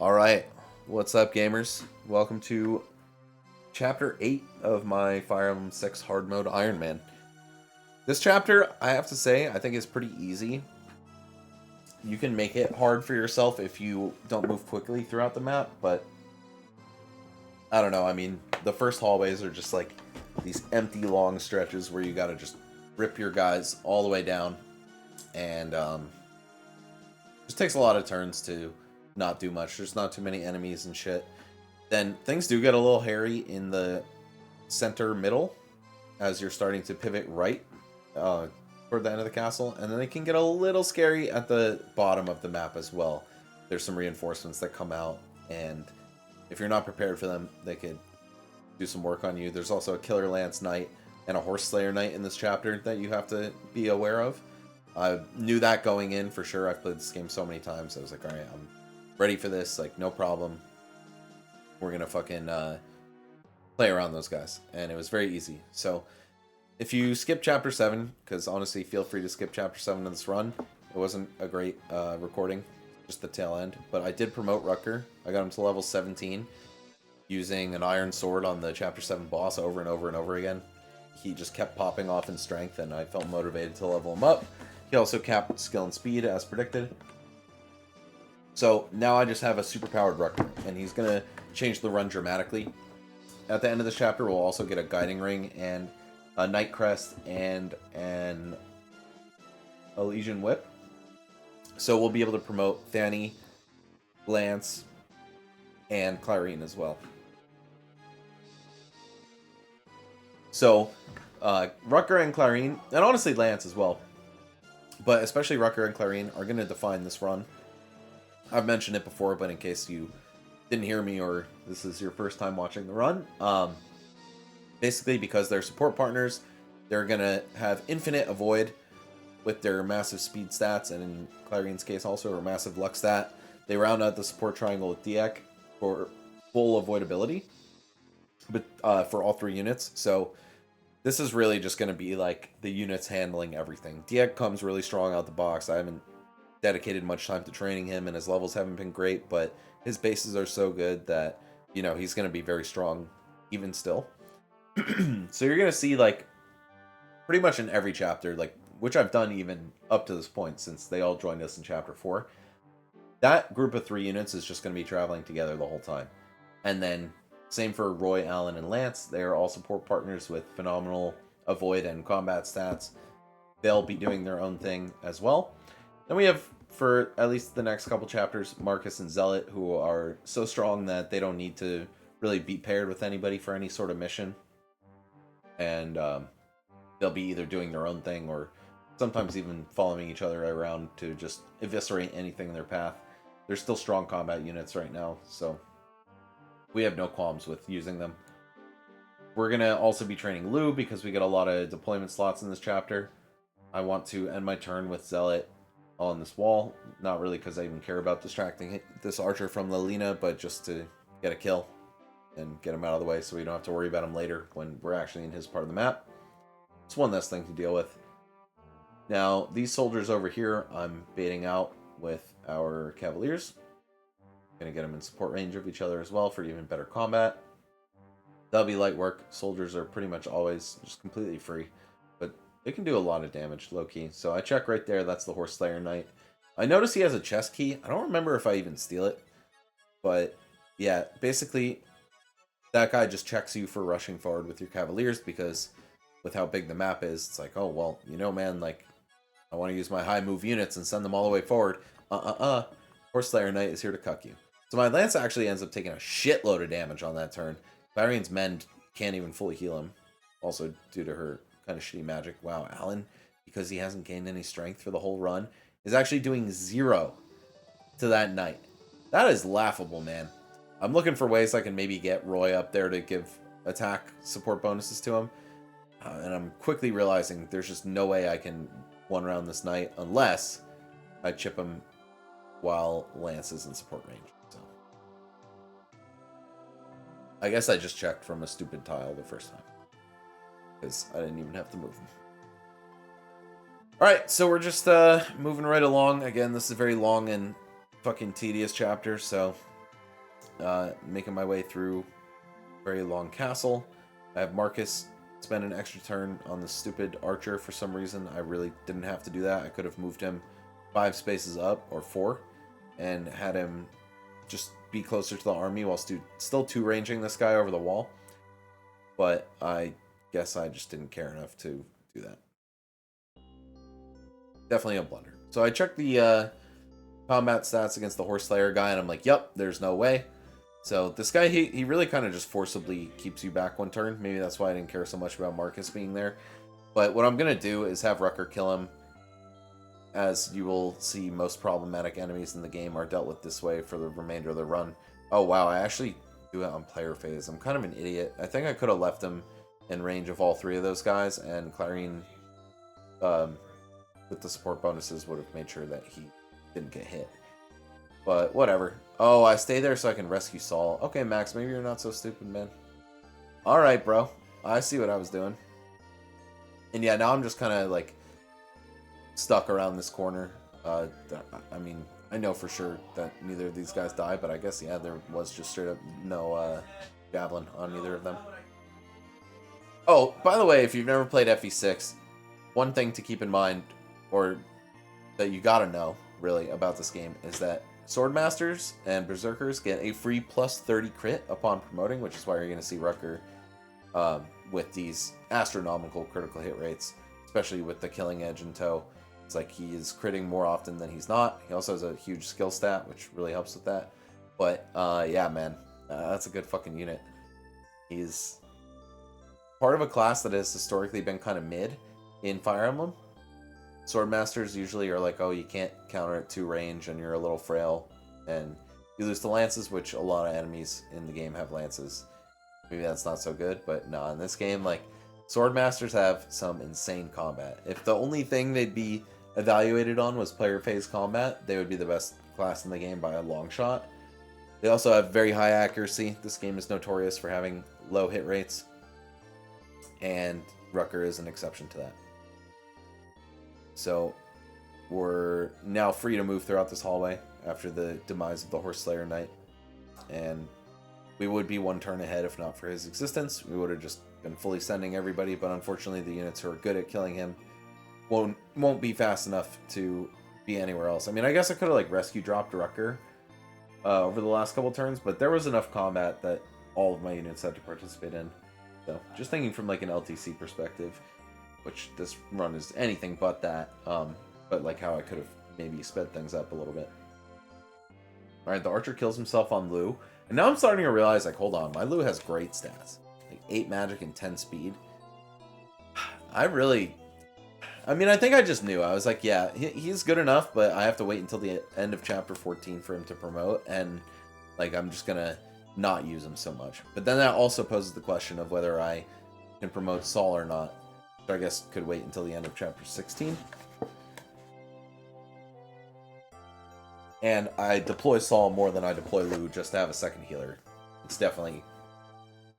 Alright, what's up gamers? Welcome to Chapter 8 of my Fire Emblem 6 Hard Mode Iron Man. This chapter, I have to say, I think is pretty easy. You can make it hard for yourself if you don't move quickly throughout the map, but I don't know, I mean, the first hallways are just like these empty long stretches where you gotta just rip your guys all the way down, and just takes a lot of turns to not do much. There's not too many enemies and shit. Then things do get a little hairy in the center middle as you're starting to pivot right toward the end of the castle, and then they can get a little scary at the bottom of the map as well. There's some reinforcements that come out, and if you're not prepared for them, they could do some work on you. There's also a Killer Lance Knight and a Horse Slayer Knight in this chapter that you have to be aware of. I knew that going in for sure. I've played this game so many times. I was like, alright, I'm ready for this. Like, no problem. We're gonna fucking play around those guys. And it was very easy. So, if you skip Chapter 7, because honestly, feel free to skip Chapter 7 of this run. It wasn't a great recording, just the tail end. But I did promote Rucker. I got him to level 17 using an Iron Sword on the Chapter 7 boss over and over and over again. He just kept popping off in strength, and I felt motivated to level him up. He also capped skill and speed, as predicted. So now I just have a superpowered Rucker, and he's going to change the run dramatically. At the end of this chapter, we'll also get a Guiding Ring, and a Night Crest, and an Elysian Whip. So we'll be able to promote Fanny, Lance, and Clarine as well. So, Rucker and Clarine, and honestly Lance as well, but especially Rucker and Clarine are going to define this run. I've mentioned it before, but in case you didn't hear me or this is your first time watching the run, basically because they're support partners, they're going to have infinite avoid with their massive speed stats, and in Clarine's case also a massive luck stat. They round out the support triangle with Diek for full avoidability, but for all three units. So this is really just going to be like the units handling everything. Diek comes really strong out the box. I haven't dedicated much time to training him, and his levels haven't been great, but his bases are so good that, you know, he's going to be very strong even still. So you're going to see, like, pretty much in every chapter, like, which I've done even up to this point since they all joined us in Chapter 4, that group of 3 units is just going to be traveling together the whole time. And then same for Roy, Allen, and Lance. They are all support partners with phenomenal avoid and combat stats. They'll be doing their own thing as well. Then we have, for at least the next couple chapters, Marcus and Zealot, who are so strong that they don't need to really be paired with anybody for any sort of mission. And they'll be either doing their own thing or sometimes even following each other around to just eviscerate anything in their path. They're still strong combat units right now, so we have no qualms with using them. We're going to also be training Lou because we get a lot of deployment slots in this chapter. I want to end my turn with Zealot on this wall. Not really because I even care about distracting this archer from Lilina, but just to get a kill and get him out of the way so we don't have to worry about him later when we're actually in his part of the map. It's one less thing to deal with. Now, these soldiers over here, I'm baiting out with our Cavaliers. Gonna get them in support range of each other as well for even better combat. That'll be light work. Soldiers are pretty much always just completely free, but they can do a lot of damage low-key. So I check right there, that's the Horse Slayer Knight. I notice he has a chest key. I don't remember if I even steal it, but yeah, basically that guy just checks you for rushing forward with your Cavaliers, because with how big the map is, it's like, oh, well, you know, man, like, I want to use my high move units and send them all the way forward. Horse Slayer Knight is here to cuck you. So my Lance actually ends up taking a shitload of damage on that turn. Clarine's men can't even fully heal him, also due to her kind of shitty magic. Wow, Allen, because he hasn't gained any strength for the whole run, is actually doing 0 to that knight. That is laughable, man. I'm looking for ways I can maybe get Roy up there to give attack support bonuses to him. And I'm quickly realizing there's just no way I can one-round this knight unless I chip him while Lance is in support range. So I guess I just checked from a stupid tile the first time, because I didn't even have to move him. Alright, so we're just moving right along. Again, this is a very long and fucking tedious chapter, so making my way through a very long castle. I have Marcus spend an extra turn on the stupid archer for some reason. I really didn't have to do that. I could have moved him 5 spaces up, or 4, and had him just be closer to the army while still 2-ranging this guy over the wall. But I guess I just didn't care enough to do that. Definitely a blunder. So I checked the combat stats against the Horse Slayer guy, and I'm like, yep, there's no way. So this guy, he really kind of just forcibly keeps you back 1 turn. Maybe that's why I didn't care so much about Marcus being there. But what I'm going to do is have Rucker kill him. As you will see, most problematic enemies in the game are dealt with this way for the remainder of the run. Oh, wow, I actually do it on player phase. I'm kind of an idiot. I think I could have left him in range of all 3 of those guys, and Clarine, with the support bonuses, would have made sure that he didn't get hit. But whatever. Oh, I stay there so I can rescue Saul. Okay, Max, maybe you're not so stupid, man. Alright, bro. I see what I was doing. And yeah, now I'm just kind of, like, stuck around this corner. I mean, I know for sure that neither of these guys die, but I guess, yeah, there was just straight up no javelin on either of them. Oh, by the way, if you've never played FE6, one thing to keep in mind, or that you gotta know, really, about this game, is that Swordmasters and Berserkers get a free plus 30 crit upon promoting, which is why you're going to see Rucker with these astronomical critical hit rates, especially with the Killing Edge in tow. It's like he is critting more often than he's not. He also has a huge skill stat, which really helps with that. But, yeah, man, that's a good fucking unit. He's part of a class that has historically been kind of mid in Fire Emblem. Swordmasters usually are like, oh, you can't counter at 2 range and you're a little frail, and you lose to lances, which a lot of enemies in the game have lances. Maybe that's not so good, but no, in this game, like, Swordmasters have some insane combat. If the only thing they'd be evaluated on was player phase combat, they would be the best class in the game by a long shot. They also have very high accuracy. This game is notorious for having low hit rates, and Rucker is an exception to that. So we're now free to move throughout this hallway after the demise of the Horse Slayer Knight. And we would be 1 turn ahead if not for his existence. We would have just been fully sending everybody, but unfortunately the units who are good at killing him won't be fast enough to be anywhere else. I mean, I guess I could have like rescue dropped Rucker over the last couple turns, but there was enough combat that all of my units had to participate in. So just thinking from like an LTC perspective, which this run is anything but that, but like how I could have maybe sped things up a little bit. Alright, the archer kills himself on Lu, and now I'm starting to realize, like, hold on, my Lu has great stats. Like 8 magic and 10 speed. I mean, I think I just knew. I was like, yeah, he's good enough, but I have to wait until the end of chapter 14 for him to promote, and like, I'm just gonna not use him so much. But then that also poses the question of whether I can promote Saul or not. I guess could wait until the end of chapter 16. And I deploy Saul more than I deploy Lu just to have a second healer. It's definitely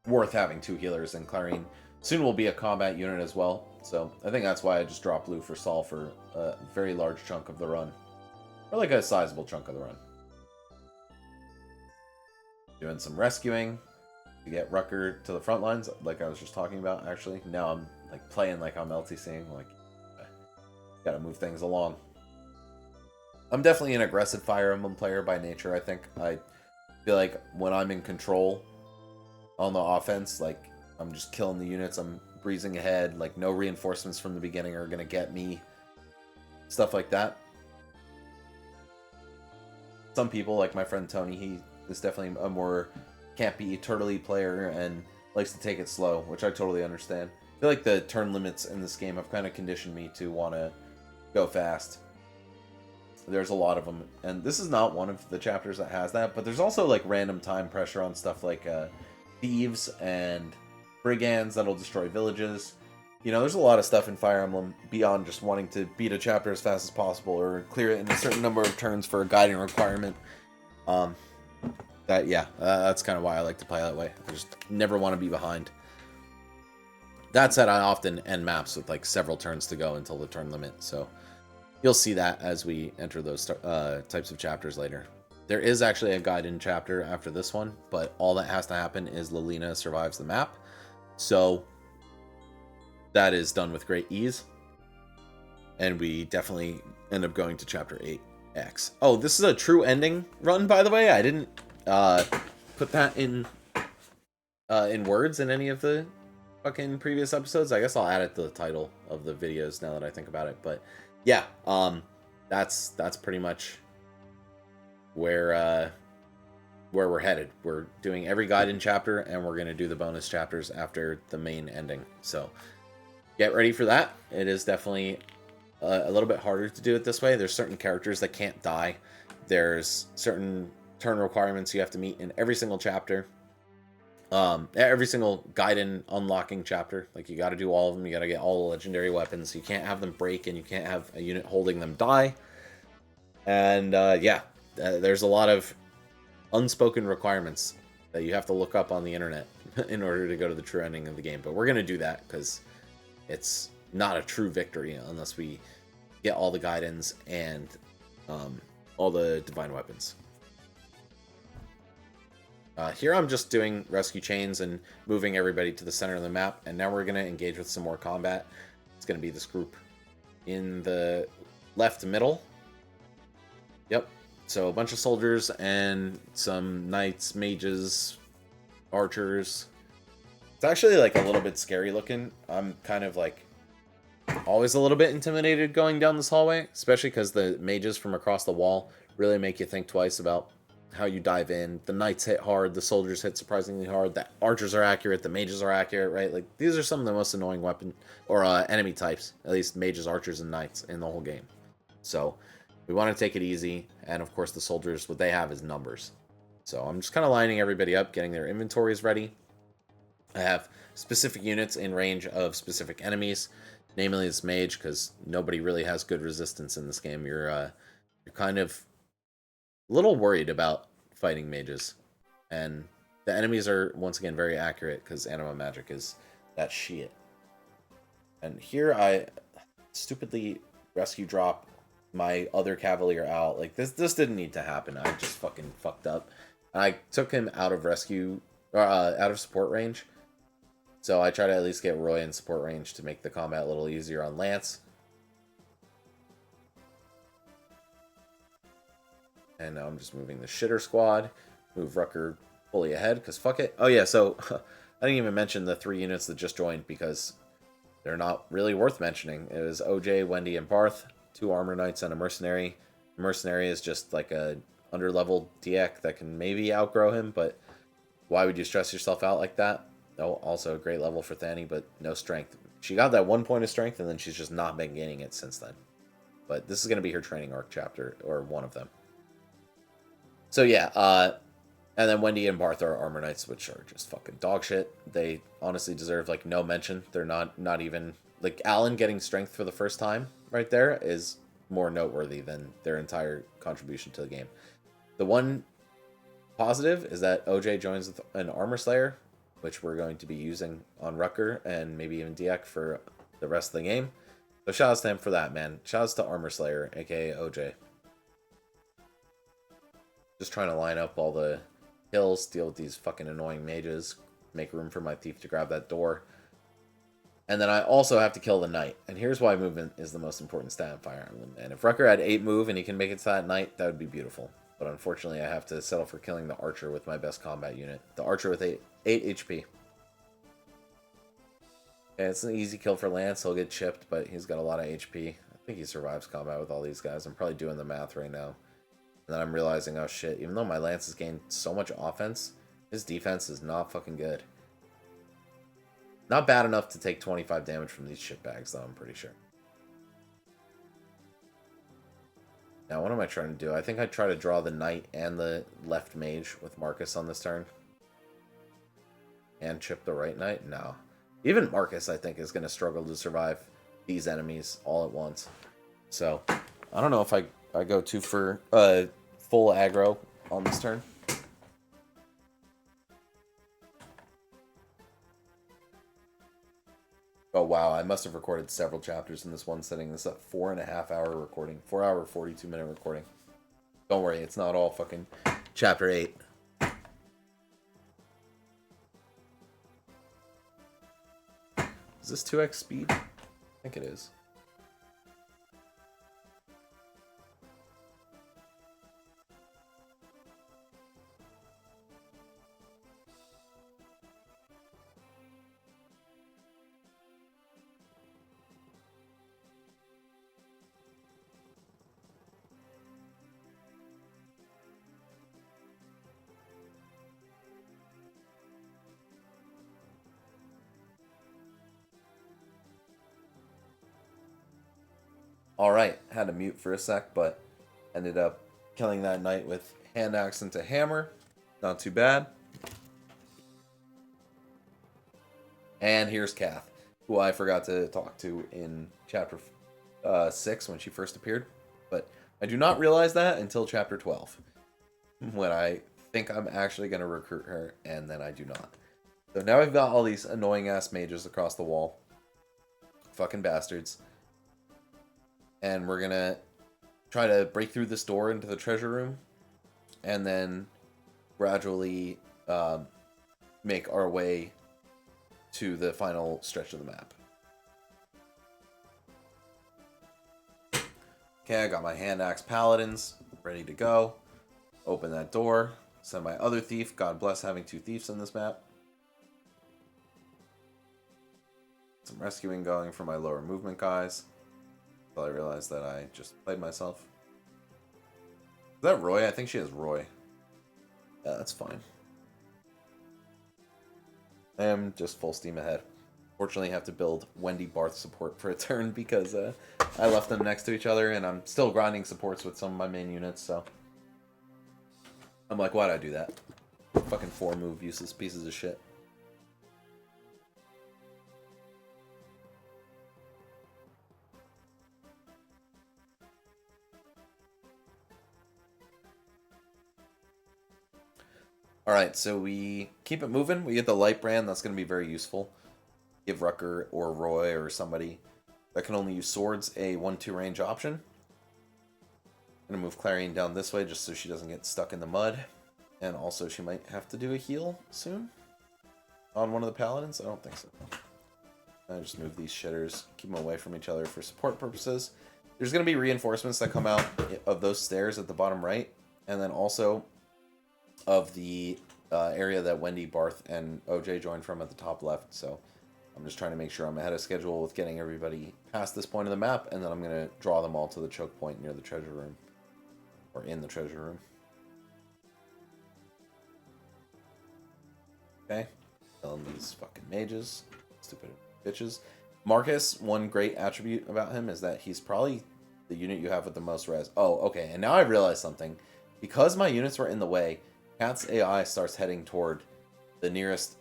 worth having 2 healers, and Clarine soon will be a combat unit as well. So I think that's why I just dropped Lu for Saul for a very large chunk of the run. Or like a sizable chunk of the run. Doing some rescuing to get Rucker to the front lines, like I was just talking about, actually. Now I'm like playing like I'm LTCing, like gotta move things along. I'm definitely an aggressive Fire Emblem player by nature, I think. I feel like when I'm in control on the offense, like I'm just killing the units, I'm breezing ahead, like no reinforcements from the beginning are gonna get me. Stuff like that. Some people, like my friend Tony, he is definitely a more campy, turtley player and likes to take it slow, which I totally understand. I feel like the turn limits in this game have kind of conditioned me to want to go fast. There's a lot of them, and this is not one of the chapters that has that, but there's also like random time pressure on stuff like thieves and brigands that'll destroy villages. You know, there's a lot of stuff in Fire Emblem beyond just wanting to beat a chapter as fast as possible or clear it in a certain number of turns for a guiding requirement. That's kind of why I like to play that way. I just never want to be behind. That said, I often end maps with like several turns to go until the turn limit, so you'll see that as we enter those types of chapters later. There is actually a guide-in chapter after this one, but all that has to happen is Lilina survives the map. So that is done with great ease. And we definitely end up going to chapter 8X. Oh, this is a true ending run, by the way. I didn't put that in words in any of the fucking previous episodes. I guess I'll add it to the title of the videos now that I think about it. But yeah, that's pretty much where we're headed. We're doing every guide-in chapter, and we're gonna do the bonus chapters after the main ending. So get ready for that. It is definitely a little bit harder to do it this way. There's certain characters that can't die. There's certain turn requirements you have to meet in every single chapter. Every single guide-in unlocking chapter. Like, you got to do all of them. You got to get all the legendary weapons. You can't have them break, and you can't have a unit holding them die. And yeah, there's a lot of unspoken requirements that you have to look up on the internet in order to go to the true ending of the game. But we're going to do that because it's not a true victory unless we get all the guide-ins and all the divine weapons. Here I'm just doing rescue chains and moving everybody to the center of the map, and now we're going to engage with some more combat. It's going to be this group in the left middle. Yep. So a bunch of soldiers and some knights, mages, archers. It's actually like a little bit scary looking. I'm kind of like always a little bit intimidated going down this hallway, especially because the mages from across the wall really make you think twice about how you dive in. The knights hit hard, the soldiers hit surprisingly hard, the archers are accurate, the mages are accurate, right? Like, these are some of the most annoying weapon or enemy types, at least mages, archers, and knights in the whole game. So we want to take it easy, and of course the soldiers, what they have is numbers. So I'm just kind of lining everybody up, getting their inventories ready. I have specific units in range of specific enemies, namely this mage, because nobody really has good resistance in this game. You're kind of a little worried about fighting mages, and the enemies are once again very accurate because anima magic is that shit. And here I stupidly rescue drop my other cavalier out. Like, this didn't need to happen. I just fucking fucked up. I took him out of rescue or out of support range, so I try to at least get Roy in support range to make the combat a little easier on Lance. And now I'm just moving the shitter squad. Move Rucker fully ahead, because fuck it. Oh yeah, so I didn't even mention the 3 units that just joined, because they're not really worth mentioning. It was OJ, Wendy, and Barth. 2 armor knights and a mercenary. The mercenary is just like a underleveled DX that can maybe outgrow him, but why would you stress yourself out like that? Oh, also a great level for Thani, but no strength. She got that 1 point of strength, and then she's just not been gaining it since then. But this is going to be her training arc chapter, or one of them. So yeah, and then Wendy and Barth are armor knights, which are just fucking dog shit. They honestly deserve like no mention. They're not even like Alan getting strength for the first time right there is more noteworthy than their entire contribution to the game. The one positive is that OJ joins with an armor slayer, which we're going to be using on Rucker and maybe even DX for the rest of the game. So shout outs to him for that, man. Shout outs to Armor Slayer, aka OJ. Just trying to line up all the kills, deal with these fucking annoying mages, make room for my thief to grab that door. And then I also have to kill the knight. And here's why movement is the most important stat in Fire Emblem. And if Rucker had 8 move and he can make it to that knight, that would be beautiful. But unfortunately, I have to settle for killing the archer with my best combat unit. The archer with 8 HP. And it's an easy kill for Lance. He'll get chipped, but he's got a lot of HP. I think he survives combat with all these guys. I'm probably doing the math right now. And then I'm realizing, oh shit, even though my Lance has gained so much offense, his defense is not fucking good. Not bad enough to take 25 damage from these shitbags, though, I'm pretty sure. Now, what am I trying to do? I think I try to draw the knight and the left mage with Marcus on this turn. And chip the right knight? No. Even Marcus, I think, is going to struggle to survive these enemies all at once. So, I don't know if I go too for full aggro on this turn. Oh wow, I must have recorded several chapters in this one sitting. This is a 4.5 hour recording. 4 hour, 42 minute recording. Don't worry, it's not all fucking chapter 8. Is this 2x speed? I think it is. Alright, had to mute for a sec, but ended up killing that knight with hand axe into hammer. Not too bad. And here's Kath, who I forgot to talk to in chapter 6 when she first appeared. But I do not realize that until chapter 12, when I think I'm actually going to recruit her, and then I do not. So now we've got all these annoying-ass mages across the wall. Fucking bastards. And we're gonna try to break through this door into the treasure room, and then gradually make our way to the final stretch of the map. Okay, I got my hand axe paladins ready to go. Open that door. Send my other thief. God bless having 2 thieves in this map. Some rescuing going for my lower movement guys. I realized that I just played myself. Is that Roy? I think she has Roy. Yeah, that's fine. I am just full steam ahead. Fortunately, I have to build Wendy Barth support for a turn because I left them next to each other, and I'm still grinding supports with some of my main units, so I'm like, why'd I do that? Fucking 4-move useless pieces of shit. Alright, so we keep it moving. We get the light brand. That's going to be very useful. Give Rucker or Roy or somebody that can only use swords a 1-2 range option. I'm going to move Clarion down this way just so she doesn't get stuck in the mud. And also she might have to do a heal soon on one of the paladins. I don't think so. I just move these shitters, keep them away from each other for support purposes. There's going to be reinforcements that come out of those stairs at the bottom right. And then also of the area that Wendy, Barth, and OJ joined from at the top left. So I'm just trying to make sure I'm ahead of schedule with getting everybody past this point of the map, and then I'm going to draw them all to the choke point near the treasure room. Or in the treasure room. Okay. Killing these fucking mages. Stupid bitches. Marcus, one great attribute about him is that he's probably the unit you have with the most res. Oh, okay. And now I realized something. Because my units were in the way, Kat's AI starts heading toward the nearest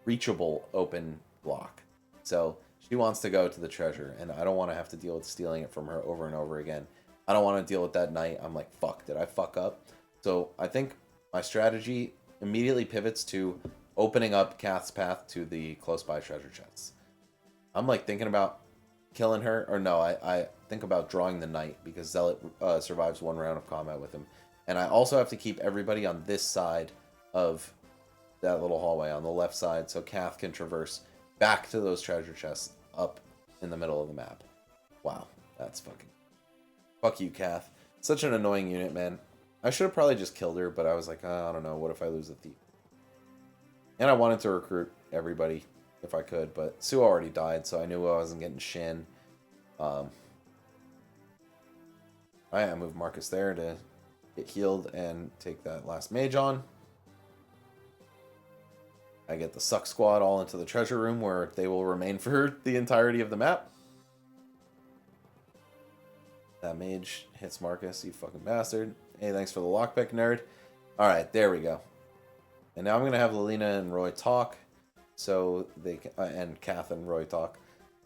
reachable open block. So she wants to go to the treasure, and I don't want to have to deal with stealing it from her over and over again. I don't want to deal with that night. I'm like, fuck, did I fuck up? So I think my strategy immediately pivots to opening up Kath's path to the close by treasure chests. I'm like thinking about killing her, or no, I think about drawing the knight because Zealot survives 1 round of combat with him. And I also have to keep everybody on this side of that little hallway, on the left side, so Kath can traverse back to those treasure chests up in the middle of the map. Wow, that's fucking... Fuck you, Kath. Such an annoying unit, man. I should have probably just killed her, but I was like, I don't know, what if I lose a thief? And I wanted to recruit everybody if I could, but Sue already died, so I knew I wasn't getting Shin. I moved Marcus there to get healed and take that last mage on. I get the Suck Squad all into the treasure room where they will remain for the entirety of the map. That mage hits Marcus, you fucking bastard. Hey, thanks for the lockpick, nerd. Alright, there we go. And now I'm going to have Lelina and Roy talk. So they can, and Kath and Roy talk.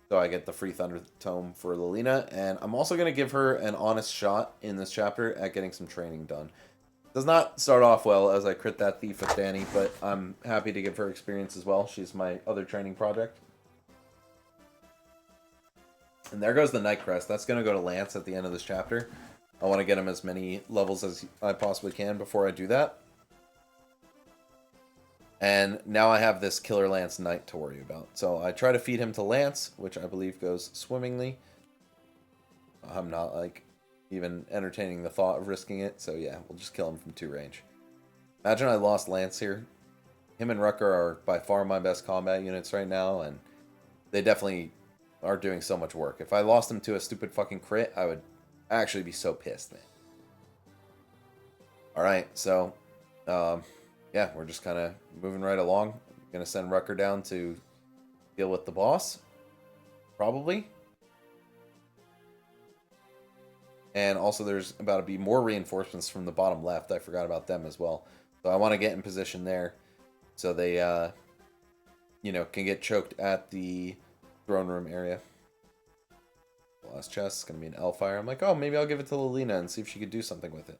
So I get the free Thunder Tome for Lelina. And I'm also going to give her an honest shot in this chapter at getting some training done. Does not start off well as I crit that thief with Danny, but I'm happy to give her experience as well. She's my other training project. And there goes the Night Crest. That's going to go to Lance at the end of this chapter. I want to get him as many levels as I possibly can before I do that. And now I have this Killer Lance Knight to worry about. So I try to feed him to Lance, which I believe goes swimmingly. I'm not, like, even entertaining the thought of risking it. So yeah, we'll just kill him from 2 range. Imagine I lost Lance here. Him and Rucker are by far my best combat units right now, and they definitely are doing so much work. If I lost them to a stupid fucking crit, I would actually be so pissed, man. Alright, so, yeah, we're just kind of moving right along. Gonna send Rucker down to deal with the boss, probably. And also there's about to be more reinforcements from the bottom left. I forgot about them as well. So I want to get in position there so they, you know, can get choked at the throne room area. The last chest is going to be an L-Fire. I'm like, oh, maybe I'll give it to Lilina and see if she could do something with it.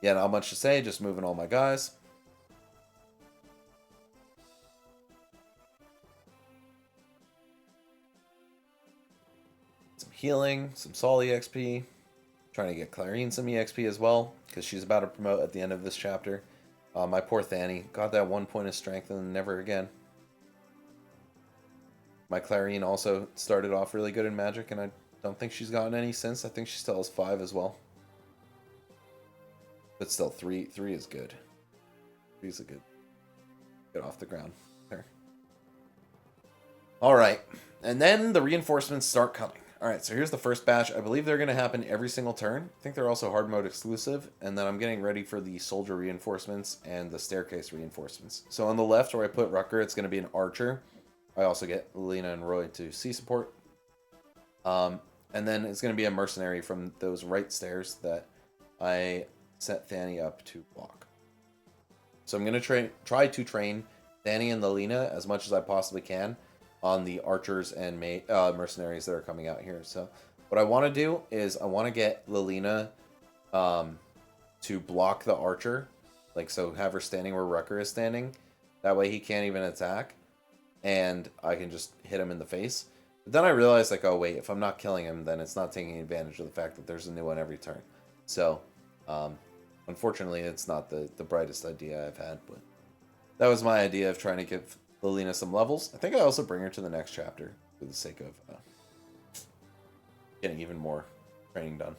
Yeah, not much to say, just moving all my guys. Some healing, some Sol EXP. Trying to get Clarine some EXP as well, because she's about to promote at the end of this chapter. My poor Thani got that 1 point of strength and never again. My Clarine also started off really good in Magic, and I don't think she's gotten any since. I think she still has 5 as well. But still, 3 is good. 3 is a good. Get off the ground there. Alright. And then the reinforcements start coming. Alright, so here's the first batch. I believe they're going to happen every single turn. I think they're also hard mode exclusive. And then I'm getting ready for the soldier reinforcements and the staircase reinforcements. So on the left where I put Rucker, it's going to be an archer. I also get Lina and Roy to C support. And then it's going to be a mercenary from those right stairs that I set Thani up to block. So I'm going to try to train Thani and Lilina as much as I possibly can on the archers and mercenaries that are coming out here. So what I want to do is I want to get Lilina to block the archer. Like, so have her standing where Rucker is standing. That way he can't even attack. And I can just hit him in the face. But then I realized, like, oh wait, if I'm not killing him, then it's not taking advantage of the fact that there's a new one every turn. So, unfortunately, it's not the brightest idea I've had, but that was my idea of trying to give Lilina some levels. I think I also bring her to the next chapter for the sake of getting even more training done.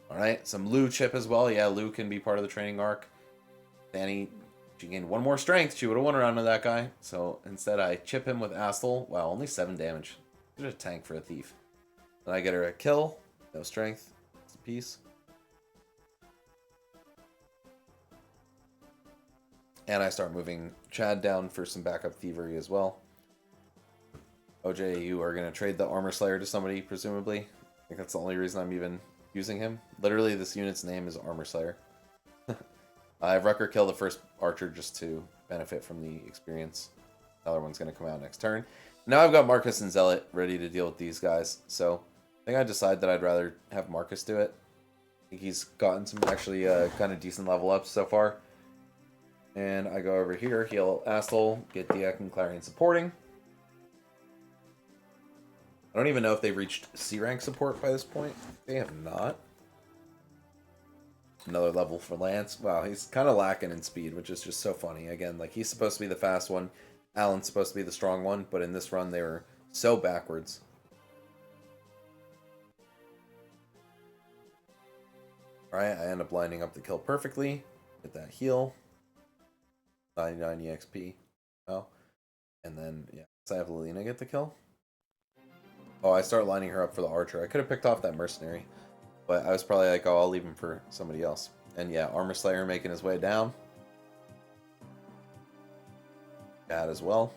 Alright, some Lu chip as well. Yeah, Lu can be part of the training arc. Thani, she gained 1 more strength. She would have won around to that guy. So instead I chip him with Astel. Wow, only 7 damage. Just a tank for a thief. Then I get her a kill. No strength. It's a piece. And I start moving Chad down for some backup thievery as well. OJ, you are going to trade the Armor Slayer to somebody, presumably. I think that's the only reason I'm even using him. Literally, this unit's name is Armor Slayer. I have Rucker kill the first archer just to benefit from the experience. The other one's going to come out next turn. Now I've got Marcus and Zealot ready to deal with these guys. So I think I decided that I'd rather have Marcus do it. I think he's gotten some actually kind of decent level ups so far. And I go over here, heal Astel, get Diak and Clarion supporting. I don't even know if they've reached C rank support by this point. They have not. Another level for Lance. Wow, he's kind of lacking in speed, which is just so funny. Again, like, he's supposed to be the fast one. Alan's supposed to be the strong one, but in this run they were so backwards. Alright, I end up lining up the kill perfectly. Get that heal. 99 EXP. Oh. And then, yeah, so I have Lilina get the kill. Oh, I start lining her up for the archer. I could have picked off that mercenary, but I was probably like, oh, I'll leave him for somebody else. And yeah, Armor Slayer making his way down. Bad as well.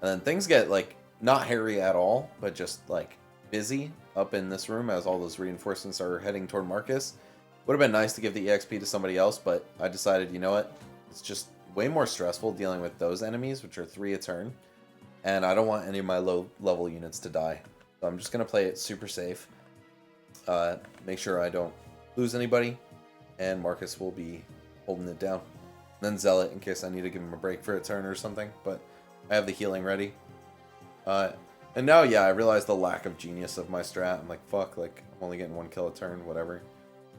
And then things get, like, not hairy at all, but just, like, busy up in this room as all those reinforcements are heading toward Marcus. Would have been nice to give the EXP to somebody else, but I decided, you know what? It's just way more stressful dealing with those enemies, which are 3 a turn. And I don't want any of my low level units to die. So I'm just going to play it super safe. Make sure I don't lose anybody. And Marcus will be holding it down. Then Zealot in case I need to give him a break for a turn or something. But I have the healing ready. And now, yeah, I realize the lack of genius of my strat. I'm like, fuck, like, I'm only getting 1 kill a turn, whatever.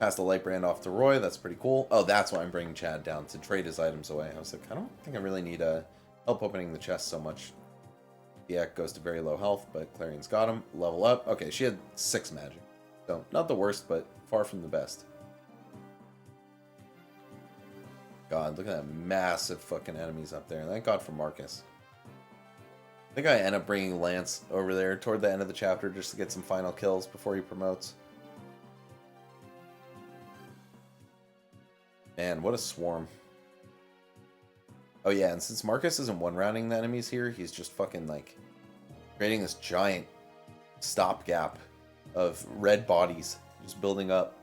Pass the light brand off to Roy. That's pretty cool. Oh, that's why I'm bringing Chad down, to trade his items away. I was like, I don't think I really need help opening the chest so much. Diak goes to very low health, but Clarion's got him. Level up. Okay, she had 6 magic. So, not the worst, but far from the best. God, look at that massive fucking enemies up there. Thank God for Marcus. I think I end up bringing Lance over there toward the end of the chapter just to get some final kills before he promotes. Man, what a swarm. Oh yeah, and since Marcus isn't one-rounding the enemies here, he's just fucking, like, creating this giant stopgap of red bodies just building up.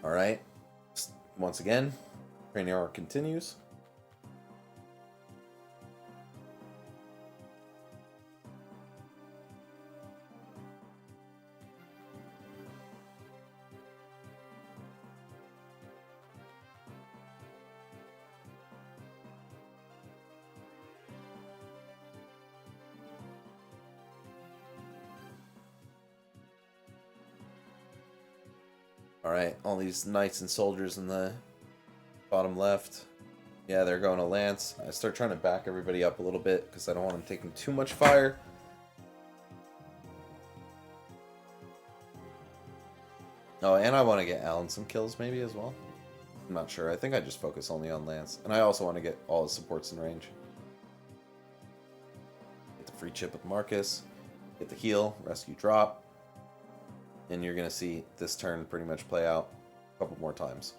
Alright. Once again, training arc continues. Alright, all these knights and soldiers in the bottom left. Yeah, they're going to Lance. I start trying to back everybody up a little bit because I don't want them taking too much fire. Oh, and I want to get Alan some kills maybe as well. I'm not sure. I think I just focus only on Lance. And I also want to get all his supports in range. Get the free chip with Marcus. Get the heal. Rescue drop. And you're going to see this turn pretty much play out a couple more times.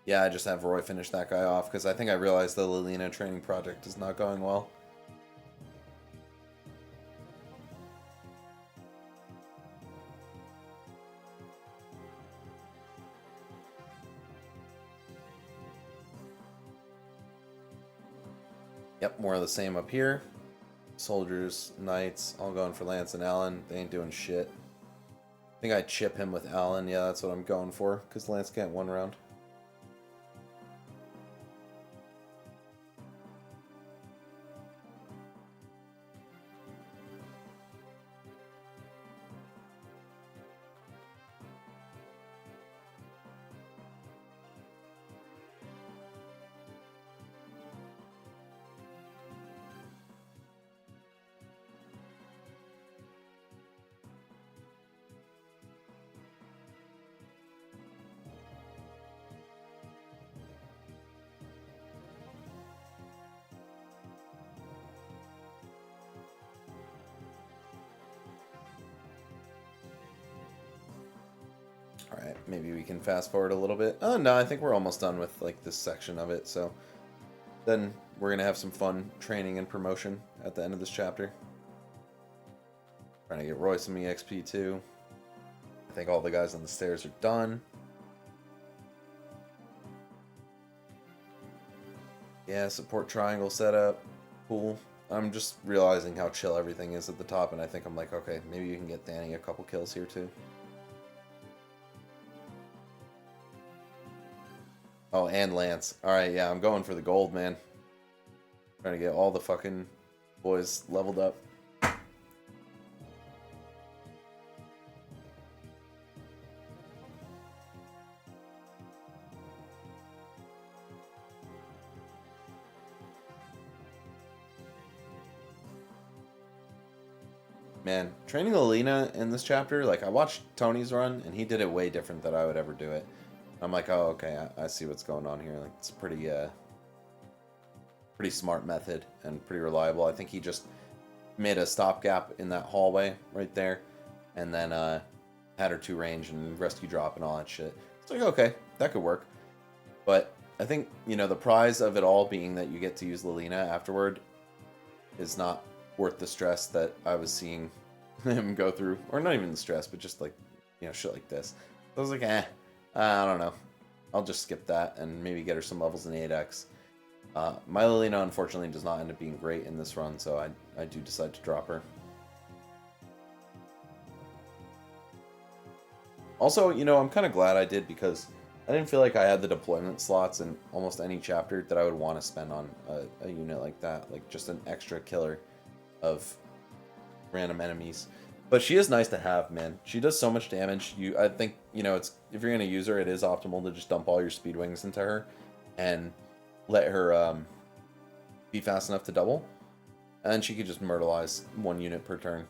Yeah, I just have Roy finish that guy off because I think I realized the Lilina training project is not going well. Yep, more of the same up here. Soldiers, knights, all going for Lance and Alan. They ain't doing shit. I think I chip him with Alan. Yeah, that's what I'm going for because Lance can't one round. Alright, maybe we can fast forward a little bit. Oh, no, I think we're almost done with, like, this section of it, so... Then we're gonna have some fun training and promotion at the end of this chapter. Trying to get Roy some EXP, too. I think all the guys on the stairs are done. Yeah, support triangle setup. Cool. I'm just realizing how chill everything is at the top, and I think I'm like, okay, maybe you can get Danny a couple kills here, too. Oh, and Lance. Alright, yeah, I'm going for the gold, man. Trying to get all the fucking boys leveled up. Man, training Lilina in this chapter, like, I watched Tony's run, and he did it way different than I would ever do it. I'm like, oh, okay, I see what's going on here. Like, it's pretty smart method and pretty reliable. I think he just made a stopgap in that hallway right there, and then had her to range and rescue drop and all that shit. It's like, okay, that could work. But I think, you know, the prize of it all being that you get to use Lilina afterward is not worth the stress that I was seeing him go through. Or not even the stress, but just like, you know, shit like this. I was like, I don't know. I'll just skip that and maybe get her some levels in 8x. My Lilina, unfortunately, does not end up being great in this run, so I do decide to drop her. Also, you know, I'm kind of glad I did because I didn't feel like I had the deployment slots in almost any chapter that I would want to spend on a unit like that. Like, just an extra killer of random enemies. But she is nice to have, man. She does so much damage. I think, you know, it's if you're going to use her, it is optimal to just dump all your speed wings into her and let her be fast enough to double. And she could just myrtleize 1 unit per turn.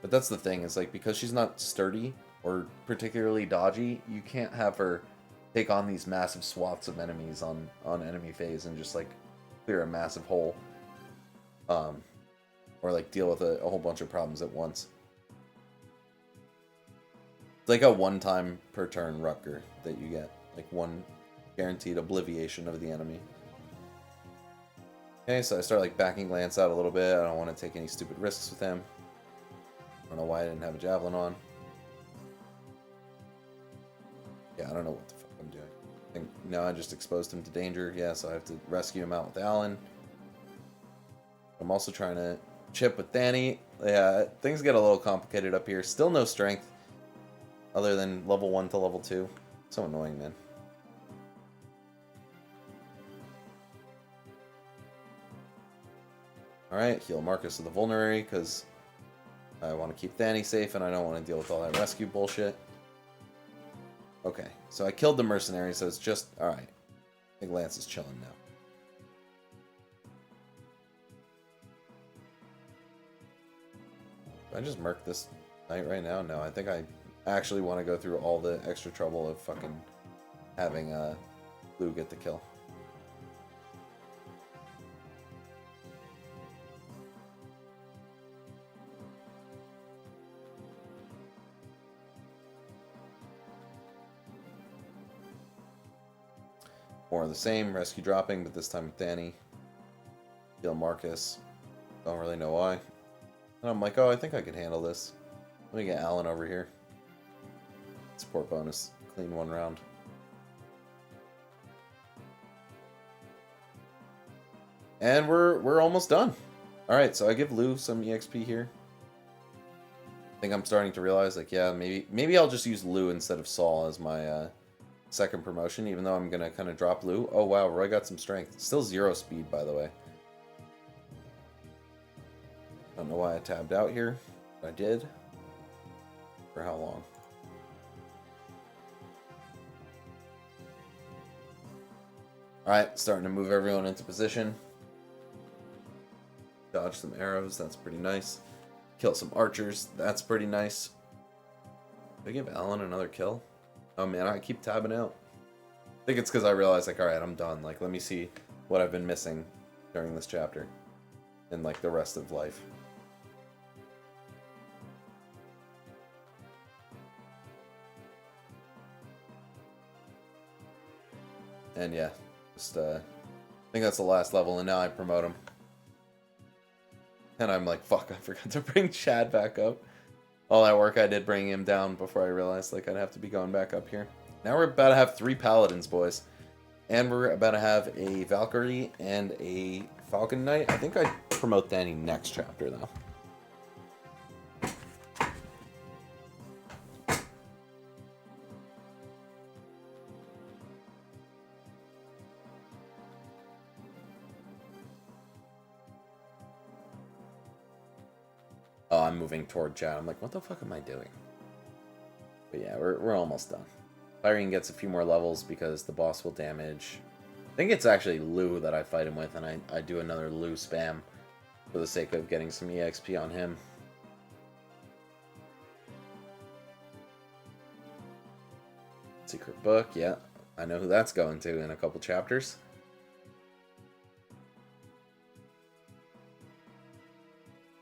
But that's the thing, is like, because she's not sturdy or particularly dodgy, you can't have her take on these massive swaths of enemies on enemy phase and just like clear a massive hole. Or like deal with a whole bunch of problems at once. It's like a one-time per turn Rutger that you get. Like one guaranteed obliviation of the enemy. Okay, so I start like backing Lance out a little bit. I don't want to take any stupid risks with him. I don't know why I didn't have a javelin on. Yeah, I don't know what the fuck I'm doing. I think now I just exposed him to danger. Yeah, so I have to rescue him out with Alan. I'm also trying to chip with Danny. Yeah, things get a little complicated up here. Still no strength other than level 1 to level 2. So annoying, man. Alright, heal Marcus with the Vulnerary, because I want to keep Danny safe and I don't want to deal with all that rescue bullshit. Okay, so I killed the mercenary, so it's just... Alright. I think Lance is chilling now. Do I just murk this knight right now? No, I think I actually want to go through all the extra trouble of fucking having Blue get the kill. More of the same, rescue dropping, but this time with Danny. Kill Marcus. Don't really know why. And I'm like, oh, I think I can handle this. Let me get Alan over here. Support bonus. Clean 1 round. And we're almost done. Alright, so I give Lou some EXP here. I think I'm starting to realize, like, yeah, maybe I'll just use Lou instead of Saul as my second promotion, even though I'm going to kind of drop Lou. Oh, wow, Roy got some strength. Still 0 speed, by the way. Don't know why I tabbed out here, but I did. For how long? Alright, starting to move everyone into position. Dodge some arrows, that's pretty nice. Kill some archers, that's pretty nice. Did I give Alan another kill? Oh man, I keep tabbing out. I think it's because I realized, like, alright, I'm done. Like, let me see what I've been missing during this chapter. And, like, the rest of life. And yeah, just, I think that's the last level, and now I promote him. And I'm like, fuck, I forgot to bring Chad back up. All that work I did bringing him down before I realized, like, I'd have to be going back up here. Now we're about to have 3 Paladins, boys. And we're about to have a Valkyrie and a Falcon Knight. I think I promote Danny next chapter, though. Oh, I'm moving toward Chad. I'm like, what the fuck am I doing? But yeah, we're almost done. Firing gets a few more levels because the boss will damage. I think it's actually Lou that I fight him with, and I do another Lou spam for the sake of getting some EXP on him. Secret book, yeah. I know who that's going to in a couple chapters.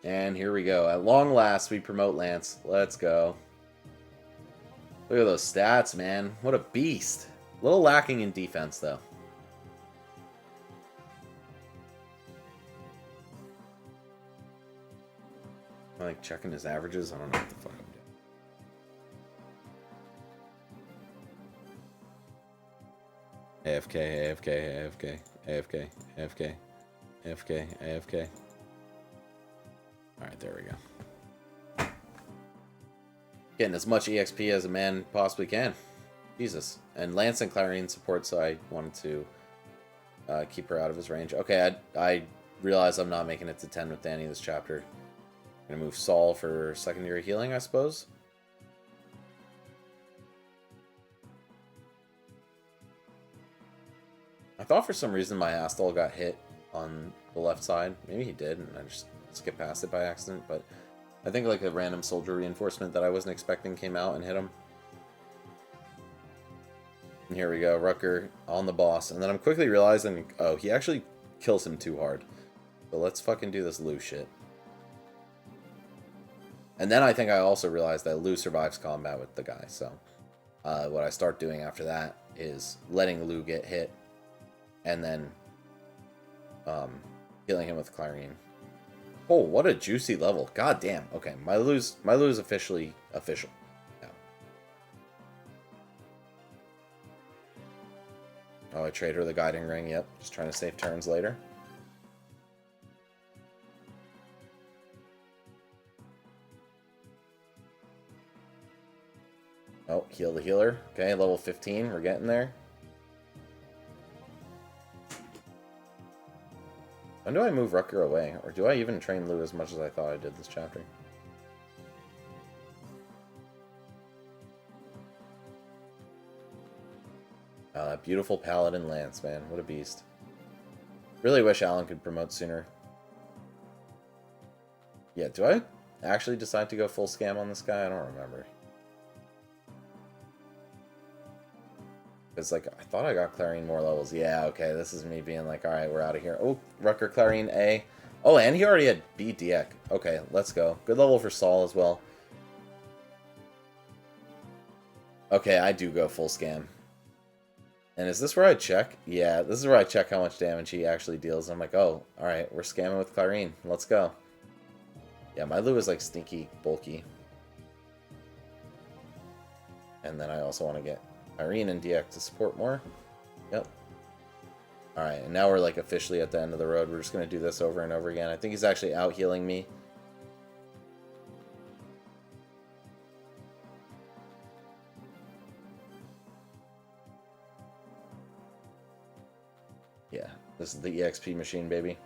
And here we go. At long last, we promote Lance. Let's go. Look at those stats, man. What a beast. A little lacking in defense, though. I'm like checking his averages. I don't know what the fuck I'm doing. AFK, AFK, AFK, AFK, AFK, AFK, AFK. Alright, there we go. Getting as much EXP as a man possibly can. Jesus. And Lance and Clarine support, so I wanted to keep her out of his range. Okay, I realize I'm not making it to 10 with Danny this chapter. I'm going to move Saul for secondary healing, I suppose. I thought for some reason my Astol got hit on the left side. Maybe he did, and I just skipped past it by accident, but I think like a random soldier reinforcement that I wasn't expecting came out and hit him. And here we go, Rucker on the boss. And then I'm quickly realizing, oh, he actually kills him too hard. So let's fucking do this Lu shit. And then I think I also realized that Lu survives combat with the guy. So what I start doing after that is letting Lu get hit and then killing him with Clarine. Oh, what a juicy level. God damn. Okay, my Lu's officially official. Yeah. Oh, I trade her the guiding ring. Yep, just trying to save turns later. Oh, heal the healer. Okay, level 15. We're getting there. When do I move Rucker away? Or do I even train Lu as much as I thought I did this chapter? That beautiful Paladin Lance, man. What a beast. Really wish Alan could promote sooner. Yeah, do I actually decide to go full scam on this guy? I don't remember. Because, like, I thought I got Clarine more levels. Yeah, okay, this is me being like, alright, we're out of here. Oh, Rucker, Clarine, A. Oh, and he already had B, Diek. Okay, let's go. Good level for Saul as well. Okay, I do go full scam. And is this where I check? Yeah, this is where I check how much damage he actually deals. I'm like, oh, alright, we're scamming with Clarine. Let's go. Yeah, my Lu is, like, stinky, bulky. And then I also want to get Irene and Diek to support more. Yep. Alright, and now we're like officially at the end of the road. We're just going to do this over and over again. I think he's actually out healing me. Yeah, this is the EXP machine, baby.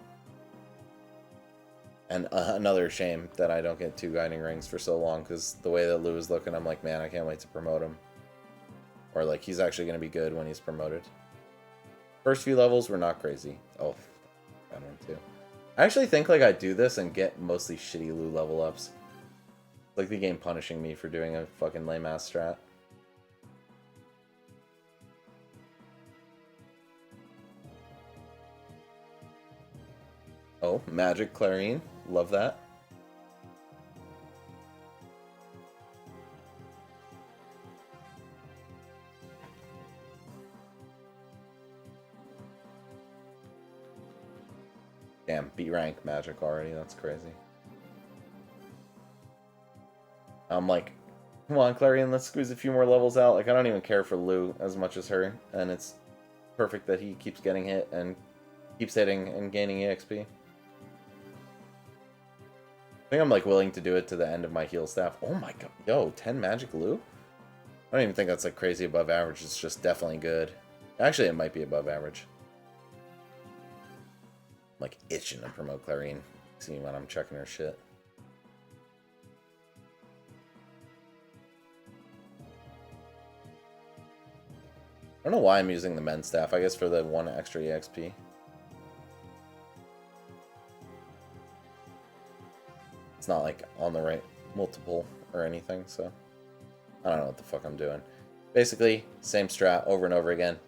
And another shame that I don't get 2 guiding rings for so long, because the way that Lu is looking, I'm like, man, I can't wait to promote him. Or, like, he's actually going to be good when he's promoted. First few levels were not crazy. Oh, got one too. I actually think, like, I do this and get mostly shitty Lu level ups. Like the game punishing me for doing a fucking lame-ass strat. Oh, Magic Clarine. Love that. Damn, B rank Magic already. That's crazy. I'm like, come on, Clarine, let's squeeze a few more levels out. Like, I don't even care for Lu as much as her. And it's perfect that he keeps getting hit and keeps hitting and gaining EXP. I think I'm, like, willing to do it to the end of my heal staff. Oh my god. Yo, 10 Magic Lu? I don't even think that's, like, crazy above average. It's just definitely good. Actually, it might be above average. I'm, like, itching to promote Clarine. See when I'm checking her shit. I don't know why I'm using the men's staff. I guess for the 1 extra EXP. It's not like on the right multiple or anything, so I don't know what the fuck I'm doing. Basically, same strat over and over again.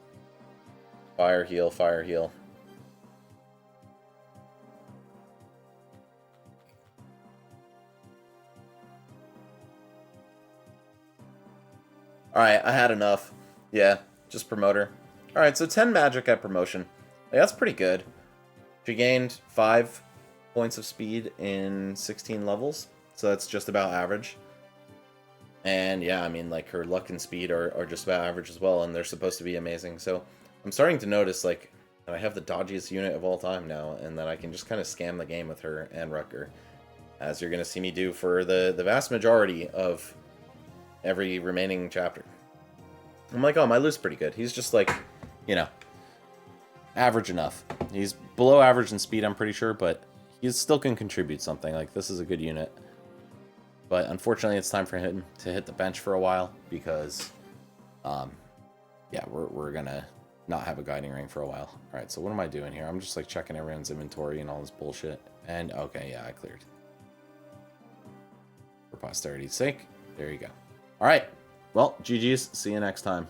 Fire, heal, fire, heal. Alright, I had enough. Yeah, just promoter. Alright, so 10 magic at promotion. Like, that's pretty good. She gained 5 points of speed in 16 levels, so that's just about average. And yeah, I mean, like, her luck and speed are just about average as well, and they're supposed to be amazing. So I'm starting to notice, like, that I have the dodgiest unit of all time now, and that I can just kind of scam the game with her and Rucker, as you're going to see me do for the vast majority of every remaining chapter. I'm like, oh, my Lou's pretty good. He's just like, you know, average enough. He's below average in speed, I'm pretty sure, but he still can contribute something. Like, this is a good unit. But unfortunately, it's time for him to hit the bench for a while because, yeah, we're going to not have a guiding ring for a while. All right, so what am I doing here? I'm just, like, checking everyone's inventory and all this bullshit. And, okay, yeah, I cleared. For posterity's sake, there you go. All right, well, GG's. See you next time.